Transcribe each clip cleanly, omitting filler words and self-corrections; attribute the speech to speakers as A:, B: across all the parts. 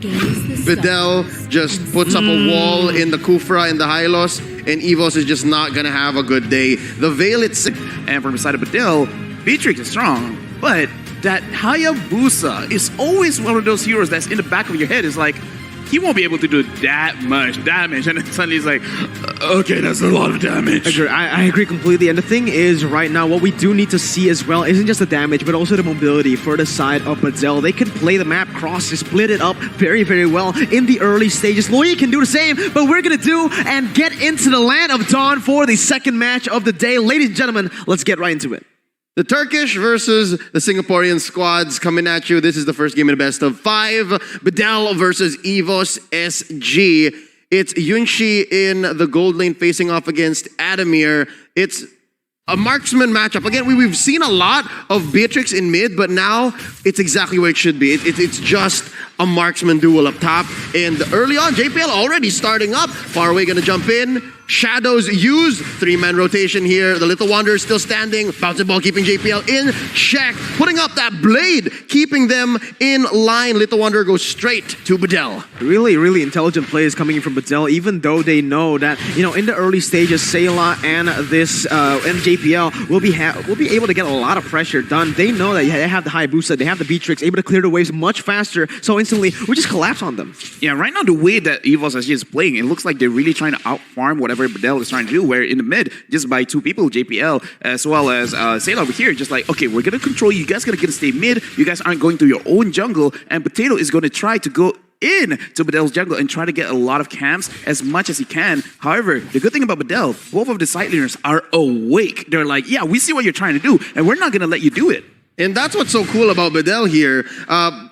A: BEDEL just puts up a wall in the Kufra and the Hylos, and EVOS is just not gonna have a good day. The Veil itself.
B: And from the side of BEDEL, Beatrix is strong, but that Hayabusa is always one of those heroes that's in the back of your head. Is like, he won't be able to do that much damage. And then suddenly he's like, okay, that's a lot of damage.
C: I agree completely. And the thing is, right now, what we do need to see as well isn't just the damage, but also the mobility for the side of BEDEL. They can play the map cross, split it up very, very well in the early stages. Loyi can do the same, but we're going to do and get into the Land of Dawn for the second match of the day. Ladies and gentlemen, let's get right into it.
A: The Turkish versus the Singaporean squads coming at you. This is the first game in the best of 5. BEDEL versus EVOS SG. It's Yunshi in the gold lane facing off against Adamir. It's a marksman matchup. Again, we've seen a lot of Beatrix in mid, but now it's exactly where it should be. It's just a marksman duel up top. And early on, JPL already starting up. Far away gonna jump in. Shadows use 3-man rotation here. The Little Wanderer still standing. Bouncing ball keeping JPL in check. Putting up that blade, keeping them in line. Little Wanderer goes straight to BEDEL.
C: Really, really intelligent plays coming in from BEDEL, even though they know that, you know, in the early stages, Sayla and this and JPL will be able to get a lot of pressure done. They know that they have the Hayabusa, they have the Beatrix, able to clear the waves much faster. So instantly, we just collapse on them.
B: Yeah, right now the way that EVOS SG is playing, it looks like they're really trying to outfarm whatever BEDEL is trying to do, where in the mid, just by 2 people, JPL, as well as Sayla over here, just like, okay, we're going to control you, guys going to stay mid, you guys aren't going through your own jungle, and Potato is going to try to go in to BEDEL's jungle and try to get a lot of camps as much as he can. However, the good thing about BEDEL, both of the side laners are awake. They're like, yeah, we see what you're trying to do, and we're not going to let you do it.
A: And that's what's so cool about BEDEL here.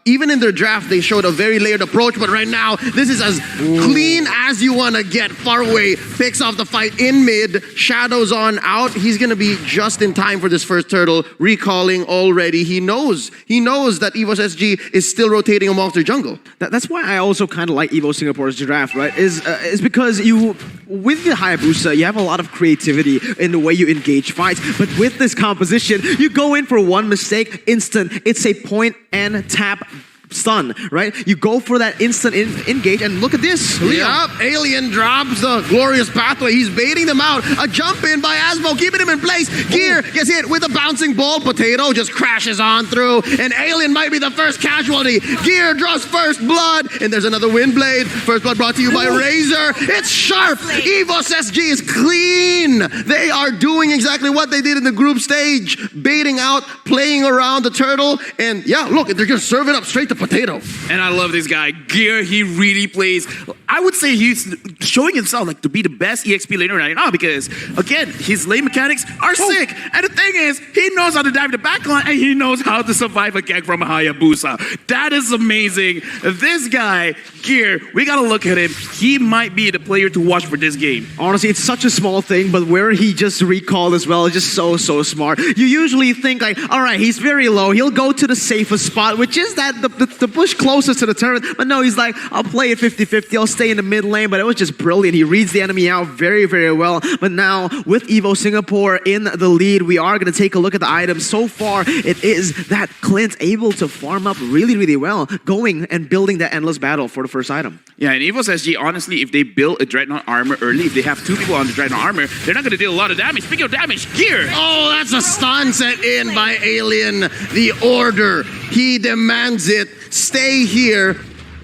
A: Even in their draft, they showed a very layered approach, but right now, this is as clean as you want to get. Far away, picks off the fight in mid, Shadows on out. He's going to be just in time for this first turtle, recalling already. He knows that EVOS SG is still rotating amongst their jungle.
C: That's why I also kind of like EVO Singapore's draft, right? Is because with the Hayabusa, you have a lot of creativity in the way you engage fights, but with this composition, you go in for one mistake, instant. It's a point and tap stun, right? You go for that instant engage, and look at this.
A: Yep, Alien drops the glorious pathway. He's baiting them out. A jump in by Asmo, keeping him in place. Gear gets hit with a bouncing ball. Potato just crashes on through, and Alien might be the first casualty. Gear draws first blood, and there's another wind blade. First blood brought to you by Razor. It's sharp. EVOS SG is clean. They are doing exactly what they did in the group stage, baiting out, playing around the turtle, and yeah, look, they're just serving up straight to Potato.
B: And I love this guy. Gear, he really plays. I would say he's showing himself like to be the best EXP laner right now because, again, his lane mechanics are sick. And the thing is, he knows how to dive the backline and he knows how to survive a gank from a Hayabusa. That is amazing. This guy, Gear, we gotta look at him. He might be the player to watch for this game.
C: Honestly, it's such a small thing, but where he just recalled as well is just so smart. You usually think like, all right, he's very low. He'll go to the safest spot, which is that the push closest to the turret. But no, he's like, I'll play it 50-50. I'll stay in the mid lane. But it was just brilliant. He reads the enemy out very, very well. But now with EVO Singapore in the lead, we are going to take a look at the items. So far, it is that Clint able to farm up really, really well, going and building that endless battle for the first item.
B: Yeah, and EVOS SG, honestly, if they build a Dreadnought armor early, if they have 2 people on the Dreadnought armor, they're not going to deal a lot of damage. Speaking of damage, Gear!
A: Oh, that's a stun set in by Alien. The order. He demands it. Stay here.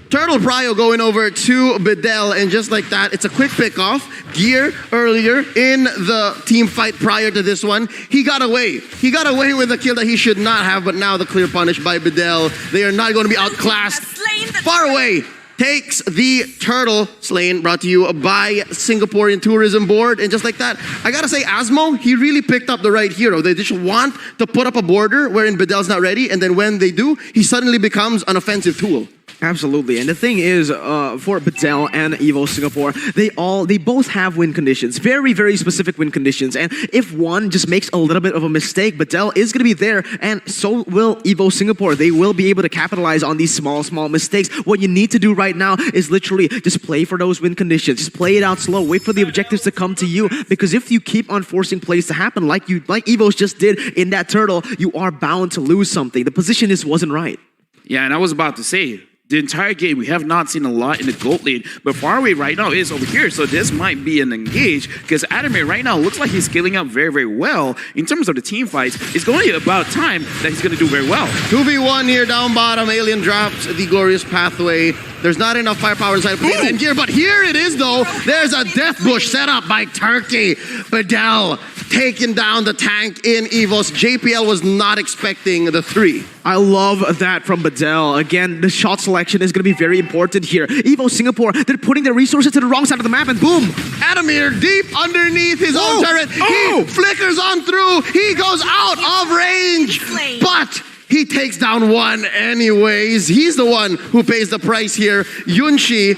A: Turtle Prio going over to BEDEL, and just like that, it's a quick pick off. Gear earlier in the team fight prior to this one, he got away. He got away with a kill that he should not have, but now the clear punish by BEDEL. They are not going to be outclassed. Far away. Takes the turtle, slain, brought to you by Singaporean Tourism Board. And just like that, I gotta say, Asmo, he really picked up the right hero. They just want to put up a border wherein BEDEL's not ready, and then when they do, he suddenly becomes an offensive tool.
C: Absolutely, and the thing is, for BEDEL and EVO Singapore, they both have win conditions, very, very specific win conditions. And if one just makes a little bit of a mistake, BEDEL is going to be there, and so will EVO Singapore. They will be able to capitalize on these small mistakes. What you need to do right now is literally just play for those win conditions. Just play it out slow. Wait for the objectives to come to you, because if you keep on forcing plays to happen like EVOS just did in that turtle, you are bound to lose something. The position just wasn't right.
B: Yeah, and I was about to say, the entire game, we have not seen a lot in the gold lane, but Faraway right now is over here, so this might be an engage, because Adamir right now looks like he's scaling up very, very well. In terms of the team fights, it's going to be about time that he's going to do very well.
A: 2v1 here down bottom. Alien drops the glorious pathway. There's not enough firepower inside of Potato and Gear, but here it is though. There's a death bush set up by Turkey. BEDEL taking down the tank in EVOS. JPL was not expecting the 3.
C: I love that from BEDEL. Again, the shot selection is going to be very important here. EVO Singapore, they're putting their resources to the wrong side of the map, and boom!
A: Adamir deep underneath his own turret. He flickers on through. He goes out of range, but he takes down one anyways. He's the one who pays the price here. Yunshi,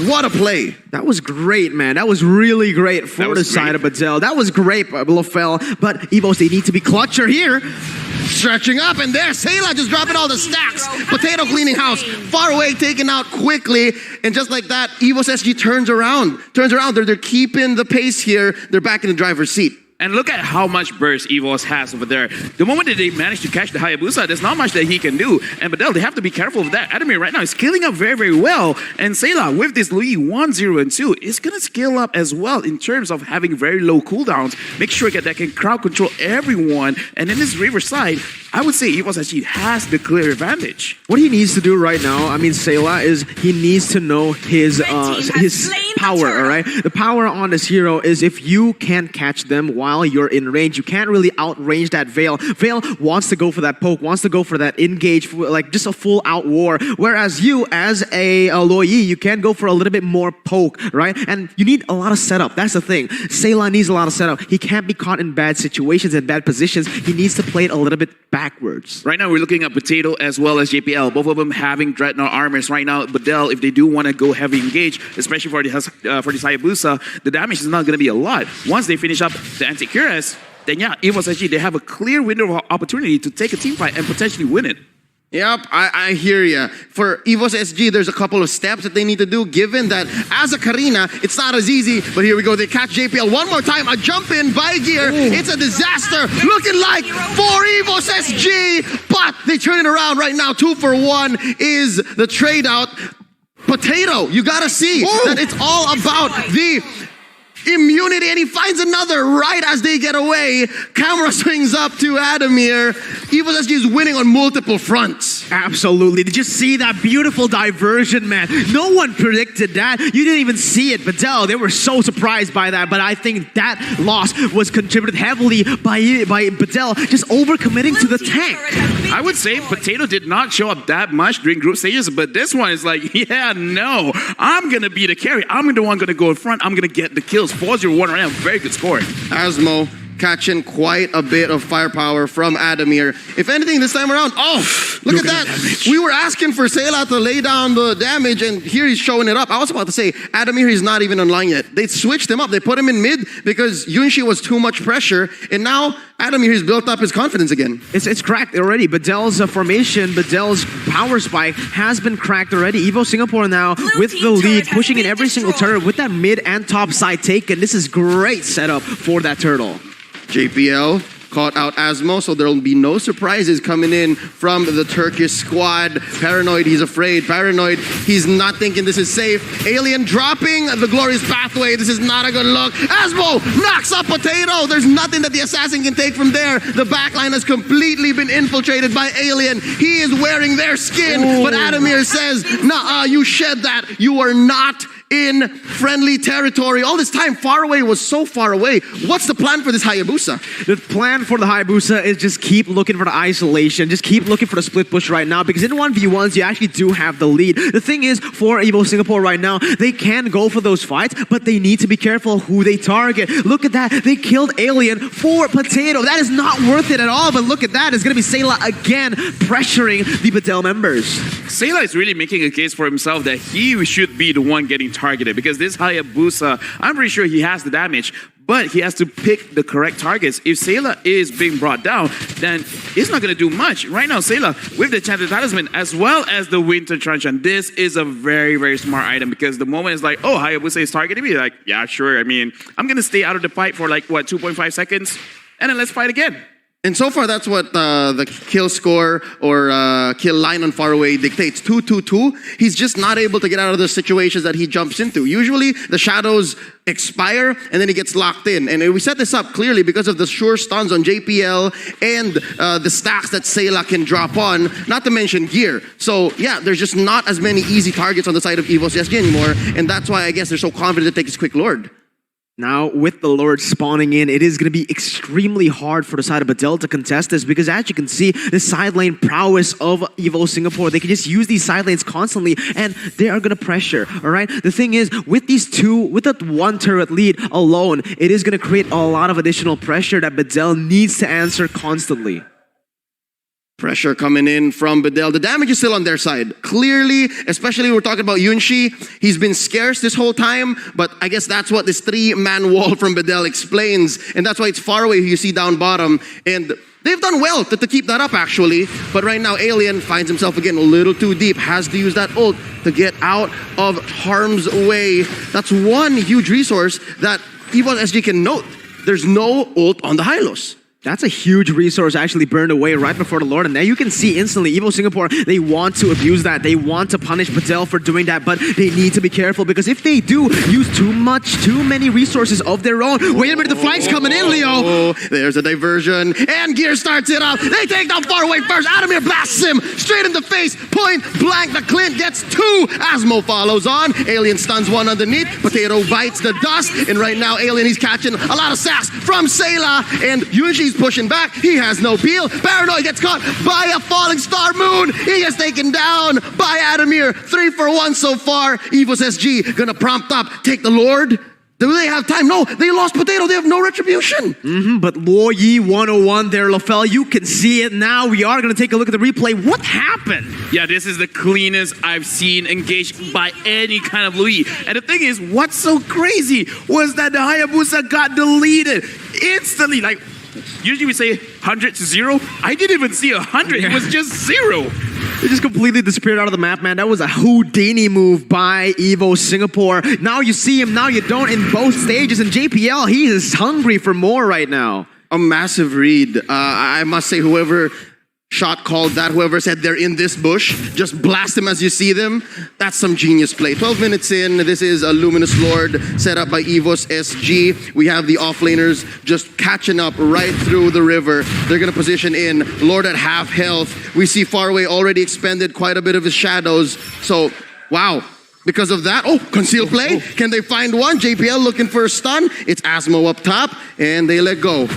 A: what a play.
C: That was great, man. That was really great for the side of BEDEL. That was great, Lofel. But EVOS, they need to be clutcher here.
A: Stretching up, and there's Sayla just dropping all the stacks. Potato cleaning house, far away, taken out quickly. And just like that, EVOS SG turns around. They're keeping the pace here. They're back in the driver's seat.
B: And look at how much burst EVOS has over there. The moment that they manage to catch the Hayabusa, there's not much that he can do. And BEDEL, they have to be careful of that. Adamir right now is scaling up very, very well. And Sayla, with this Louis 1, 0, and 2, is going to scale up as well in terms of having very low cooldowns. Make sure that can crowd control everyone. And in this Riverside, I would say EVOS actually has the clear advantage.
C: What he needs to do right now, I mean, Sayla, is he needs to know his power, all right? The power on this hero is if you can catch them while you're in range, you can't really outrange that Veil. Veil wants to go for that poke, wants to go for that engage, like just a full out war. Whereas you, as a Loi, you can go for a little bit more poke, right? And you need a lot of setup. That's the thing. Sayla needs a lot of setup. He can't be caught in bad situations and bad positions. He needs to play it a little bit backwards.
B: Right now, we're looking at Potato as well as JPL. Both of them having Dreadnought armors. Right now, BEDEL, if they do want to go heavy engage, especially for this Hayabusa, the damage is not going to be a lot. Once they finish up the anti-cuirass, then yeah, EVOS SG, they have a clear window of opportunity to take a team fight and potentially win it.
A: Yep, I hear ya. For EVOS SG, there's a couple of steps that they need to do, given that as a Karina, it's not as easy. But here we go, they catch JPL one more time. A jump in by Gear. It's a disaster, looking like for EVOS SG. But they turn it around right now. 2 for 1 is the trade out. Potato, you gotta see that it's all about the immunity, and he finds another right as they get away. Camera swings up to Adamir. EVOS SG is winning on multiple fronts.
C: Absolutely. Did you see that beautiful diversion, man? No one predicted that. You didn't even see it. BEDEL, they were so surprised by that, but I think that loss was contributed heavily by BEDEL just overcommitting to the tank.
B: I would say Potato did not show up that much during group stages, but this one is like, yeah, no, I'm going to be the carry. I'm the one going to go in front. I'm going to get the kills. 4-0-1 right now. Very good score.
A: Asmo catching quite a bit of firepower from Adamir. If anything, this time around, look at that. We were asking for Sayla to lay down the damage, and here he's showing it up. I was about to say, Adamir is not even online yet. They switched him up. They put him in mid because Yunshi was too much pressure, and now Adamir has built up his confidence again.
C: It's cracked already. BEDEL's formation, BEDEL's power spike has been cracked already. EVO Singapore now with the lead, pushing in every single turret with that mid and top side taken. This is great setup for that turtle.
A: JPL caught out Asmo, so there will be no surprises coming in from the Turkish squad. Paranoid, he's afraid. Paranoid, he's not thinking this is safe. Alien dropping the glorious pathway. This is not a good look. Asmo knocks up Potato. There's nothing that the assassin can take from there. The backline has completely been infiltrated by Alien. He is wearing their skin, but Adamir says, nah, you shed that. You are not in friendly territory. All this time, far away was so far away. What's the plan for this Hayabusa?
C: The plan for the Hayabusa is just keep looking for the isolation. Just keep looking for the split push right now, because in 1v1s, you actually do have the lead. The thing is, for EVO Singapore right now, they can go for those fights, but they need to be careful who they target. Look at that. They killed Alien for Potato. That is not worth it at all, but look at that. It's going to be Sayla again pressuring the BEDEL members.
B: Sayla is really making a case for himself that he should be the one getting targeted, because this Hayabusa, I'm pretty sure he has the damage, but he has to pick the correct targets. If Sayla is being brought down, then it's not going to do much. Right now, Sayla, with the Enchanted Talisman, as well as the Winter Truncheon, this is a very, very smart item, because the moment it's like, oh, Hayabusa is targeting me, like, yeah, sure. I mean, I'm going to stay out of the fight for like, what, 2.5 seconds? And then let's fight again.
A: And so far, that's what the kill score or kill line on Faraway dictates. 2-2-2. He's just not able to get out of the situations that he jumps into. Usually, the shadows expire and then he gets locked in. And we set this up clearly because of the sure stuns on JPL and the stacks that Sayla can drop on, not to mention gear. So yeah, there's just not as many easy targets on the side of EVOS SG anymore. And that's why I guess they're so confident to take his quick Lord.
C: Now, with the Lord spawning in, it is going to be extremely hard for the side of BEDEL to contest this because as you can see, the side lane prowess of EVO Singapore, they can just use these side lanes constantly and they are going to pressure, all right? The thing is, with these two, with that one turret lead alone, it is going to create a lot of additional pressure that BEDEL needs to answer constantly.
A: Pressure coming in from BEDEL. The damage is still on their side. Clearly, especially when we're talking about Yunshi, he's been scarce this whole time, but I guess that's what this 3-man wall from BEDEL explains, and that's why it's Faraway who you see down bottom, and they've done well to keep that up actually, but right now Alien finds himself again a little too deep, has to use that ult to get out of harm's way. That's one huge resource that EVOS SG can note. There's no ult on the Hylos.
C: That's a huge resource actually burned away right before the Lord. And now you can see instantly, EVO Singapore, they want to abuse that. They want to punish BEDEL for doing that, but they need to be careful because if they do use too many resources of their own. Wait a minute, the flank's coming in, Leo.
A: Oh, there's a diversion, and Gear starts it up. They take down Faraway first. Adamir blasts him straight in the face. Point blank, the Clint gets 2. Asmo follows on. Alien stuns one underneath. Potato bites the dust, and right now Alien, he's catching a lot of sacks from Sayla, and Yunshi's pushing back. He has no peel. Paranoid gets caught by a falling star moon. He gets taken down by Adamir. 3 for 1 so far. EVOS SG gonna prompt up, take the Lord. Do they have time? No, they lost Potato. They have no retribution.
C: But Luo Yi 101 there, LaFell, you can see it now. We are going to take a look at the replay. What happened?
B: Yeah, this is the cleanest I've seen engaged by any kind of Louis. And the thing is, what's so crazy was that the Hayabusa got deleted instantly. Like, usually we say 100 to 0. I didn't even see 100. It was just 0.
C: It just completely disappeared out of the map, man. That was a Houdini move by EVO Singapore. Now you see him, now you don't in both stages. And JPL, he is hungry for more right now.
A: A massive read. I must say, whoever shot called that, whoever said they're in this bush, just blast them as you see them. That's some genius play. 12 minutes in, this is a Luminous Lord set up by EVOS SG. We have the offlaners just catching up right through the river. They're going to position in. Lord at half health. We see Faraway already expended quite a bit of his shadows. So, wow. Because of that, concealed play. Can they find one? JPL looking for a stun. It's Asmo up top, and they let go.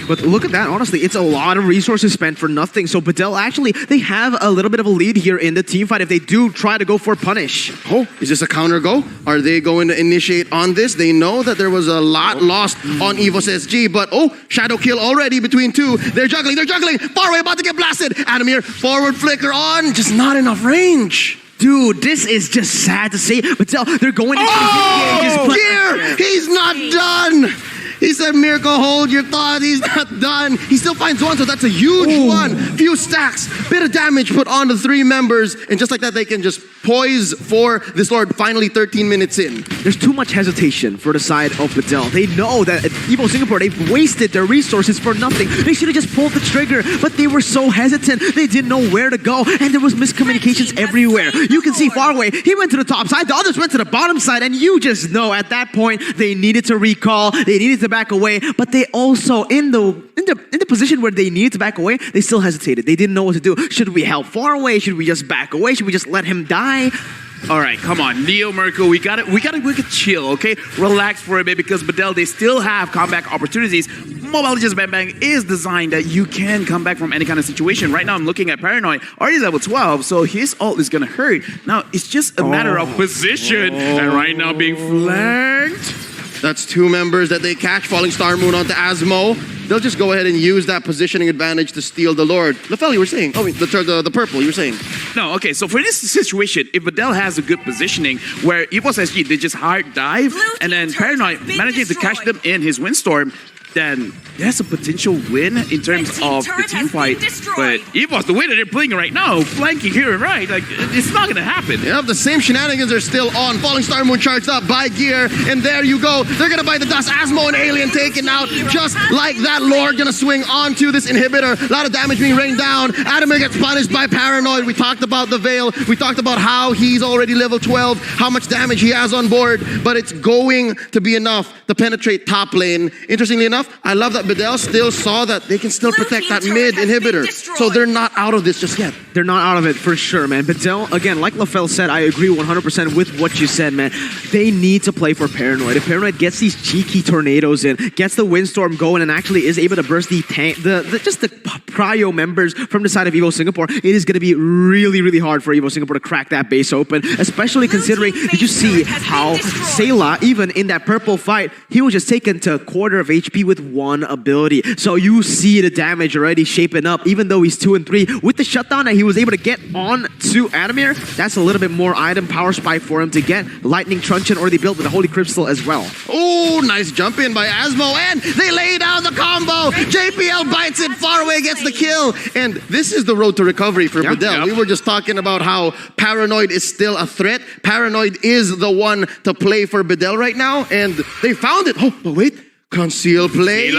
C: But look at that, honestly, it's a lot of resources spent for nothing. So BEDEL actually, they have a little bit of a lead here in the team fight if they do try to go for punish.
A: Oh, is this a counter go? Are they going to initiate on this? They know that there was a lot lost on EVOS SG, but shadow kill already between two. They're juggling. Faraway about to get blasted. Adamir, forward flicker on, just not enough range.
C: Dude, this is just sad to see. BEDEL, they're going into
A: Gear! He's not done! He said, Miracle, hold your thought. He's not done. He still finds one, so that's a huge one. Few stacks, bit of damage put on the 3 members, and just like that, they can just poise for this Lord finally 13 minutes in.
C: There's too much hesitation for the side of BEDEL. They know that at EVO Singapore, they've wasted their resources for nothing. They should have just pulled the trigger, but they were so hesitant. They didn't know where to go, and there was miscommunications everywhere. You can see Faraway, he went to the top side, the others went to the bottom side, and you just know at that point, they needed to recall, they needed to back away, but they also, in the position where they needed to back away, they still hesitated. They didn't know what to do. Should we help Faraway? Should we just back away? Should we just let him die?
B: All right, come on, Neo Merkel, we gotta chill, okay? Relax for a bit because BEDEL, they still have comeback opportunities. Mobile Legends Bang Bang is designed that you can come back from any kind of situation. Right now, I'm looking at Paranoid, already level 12, so his ult is gonna hurt. Now, it's just a matter of position, and right now being flanked.
A: That's 2 members that they catch, falling Star Moon onto Asmo. They'll just go ahead and use that positioning advantage to steal the Lord. LaFell, you were saying. The purple, you were saying.
B: No, okay, so for this situation, if BEDEL has a good positioning where EVOS SG, they just hard dive, and then Paranoid managing to catch them in his windstorm, then there's a potential win in terms of the team fight. But EVOS, the way that they're playing right now, flanking here and right, like it's not gonna happen.
A: Yep, the same shenanigans are still on. Falling Star Moon charged up by Gear, and there you go. They're gonna buy the dust. Asmo and Alien taken out just like that. Lord gonna swing onto this inhibitor. A lot of damage being rained down. Adamir gets punished by Paranoid. We talked about the Veil. We talked about how he's already level 12, how much damage he has on board, but it's going to be enough to penetrate top lane. Interestingly enough, I love that BEDEL still saw that they can still protect that mid inhibitor. So they're not out of this just yet.
C: They're not out of it for sure, man. BEDEL, again, like LaFell said, I agree 100% with what you said, man. They need to play for Paranoid. If Paranoid gets these cheeky tornadoes in, gets the Windstorm going, and actually is able to burst the prio members from the side of EVO Singapore, it is going to be really, really hard for EVO Singapore to crack that base open, especially considering, did you see how Sayla, even in that purple fight, he was just taken to a quarter of HP with one ability. So you see the damage already shaping up, even though he's 2 and 3. With the shutdown that he was able to get on to Adamir, that's a little bit more item power spike for him to get. Lightning Truncheon already built with the Holy Crystal as well.
A: Oh, nice jump in by Asmo, and they lay down the combo. JPL bites it, far away gets the kill. And this is the road to recovery for BEDEL. We were just talking about how Paranoid is still a threat. Paranoid is the one to play for BEDEL right now, and they found it. Oh, but wait, conceal play.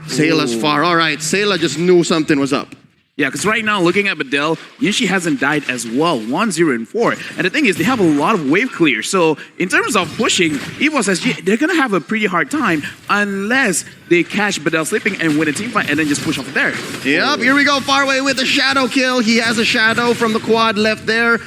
A: Sayla's far. All right, Sayla just knew something was up.
B: Yeah, because right now, looking at BEDEL, Yunshi hasn't died as well, 1-0 and 4. And the thing is, they have a lot of wave clear. So in terms of pushing, EVOS SG, they're going to have a pretty hard time unless they catch BEDEL sleeping and win a team fight and then just push off there.
A: Yep, here we go, far away with the shadow kill. He has a shadow from the quad left there.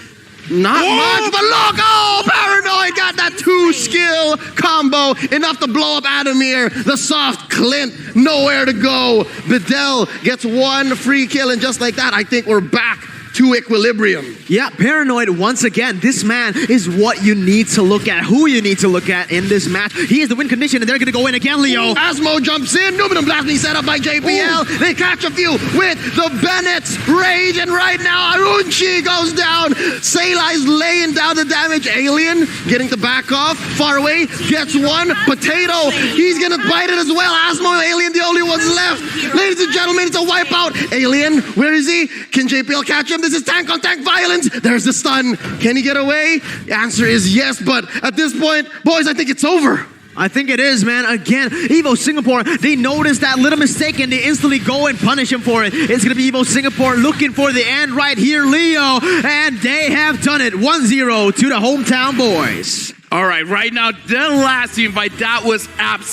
A: Not much, but look! Oh, Paranoid got that 2-skill combo. Enough to blow up Adamir. The soft Clint, nowhere to go. BEDEL gets 1 free kill, and just like that, I think we're back to equilibrium.
C: Yeah, Paranoid, once again, this man is what you need to look at, who you need to look at in this match. He is the win condition, and they're going to go in again, Leo.
A: Asmo jumps in, Numinum Blast being set up by JPL. Ooh. They catch a few with the Bennett's Rage, and right now, Arunchi goes down. Sayla is laying down the damage. Alien getting to back off, far away, gets 1. Potato, he's going to bite it as well. Asmo and Alien, the only ones left. Ladies and gentlemen, it's a wipeout. Alien, where is he? Can JPL catch him? This is tank-on-tank violence. There's the stun. Can he get away? The answer is yes, but at this point, boys, I think it's over.
C: I think it is, man. Again, EVO Singapore, they noticed that little mistake and they instantly go and punish him for it. It's going to be EVO Singapore looking for the end right here, Leo. And they have done it. 1-0 to the hometown boys.
B: All right, right now, the last team fight, that was absolutely